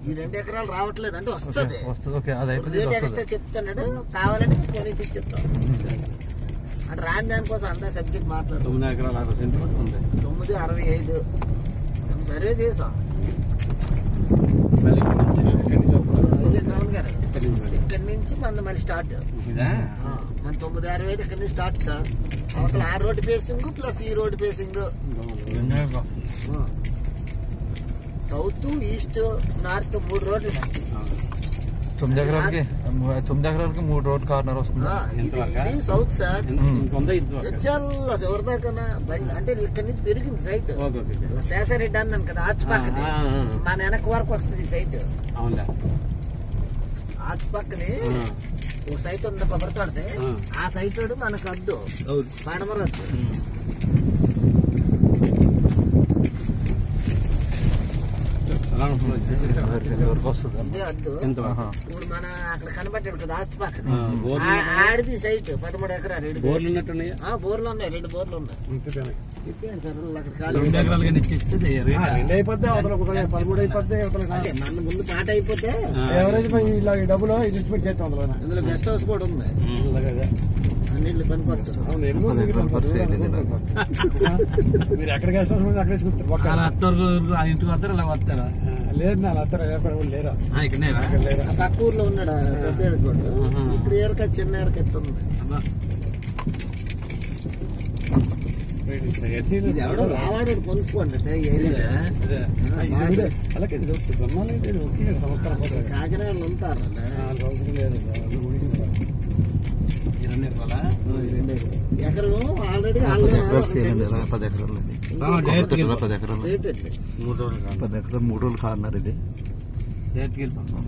ఈ 2 ఎకరాలు రావట్లేదు అంటే వస్తుంది. రేట్ ఎక్స్ట్రా చెప్తున్నాడు, కావాలంటే కొనేసి చెప్తాం అంటే రాని దానికోసం అందరూ సబ్జెక్ట్ మాట్లాడు. 9 ఎకరాలు 60 సెంట్లు ఉంది. 965 సర్వే చేసాం. ఇక్కడి నుంచి మన స్టార్ట్ మన 965 ఇక్కడి నుంచి స్టార్ట్ సార్. అవతల ఆ రోడ్ ఫేసింగ్ ప్లస్ ఈ road facing, south east north 3 రోడ్లు. 9 ఎకరాలకి 3 రోడ్ కార్నర్ వస్తుంది. ఇది సౌత్ సార్. చాలా ఎవరిదాకా అంటే ఇక్కడి నుంచి పెరిగింది సైట్. శేషారెడ్డి అన్నాను కదా, ఆర్చ్ పక్కనే మన వెనక వరకు వస్తుంది సైట్. ఆర్చ్ పక్కనే ఒక సైట్ ఉంది కొబ్బరితోడితే, ఆ సైట్ మనకు వద్దు పడమరొద్దు. ఇదే వద్దు. ఇప్పుడు మన అక్కడ కనబడ్డాడు కదా ఆర్చ్ పక్కన, ఆడిది సైట్ 13 ఎకరాలు. 2 బోర్లు ఉన్నట్టున్నాయి. 2 బోర్లు ఉన్నాయి. మన ముందు పాట అయిపోతే డబ్బులు ఇన్వెస్ట్మెంట్ చేస్తాం. ఇందులో గెస్ట్ హౌస్ కూడా ఉంది. అన్నింటి పని పడుతుంది. మీరు ఎక్కడ గెస్ట్ హౌస్ అక్కడే ఇంటికి వస్తారా అలా వస్తారా? లేదు నా వస్తారా లేరా? పక్క ఊర్లో ఉన్నాడు పెద్ద ఏడుకోడు. ఇప్పుడు ఏరకచ్చి చిన్న ఏరకచ్చి ఉంది. ఎవడో రావాడు కొనుక్కోండి. కాకినాడలో ఉంటారు. ఎకరం ఆల్రెడీ 10 ఎకరాలు 3 రోడ్లు కార్నర్. ఇది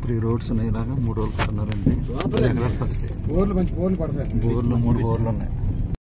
3 రోడ్స్ ఉన్నాయి. ఇలాగా 3 రోడ్లు కార్నర్ అండి. 10 ఎకరాలు. బోర్లు 3 బోర్లు ఉన్నాయి.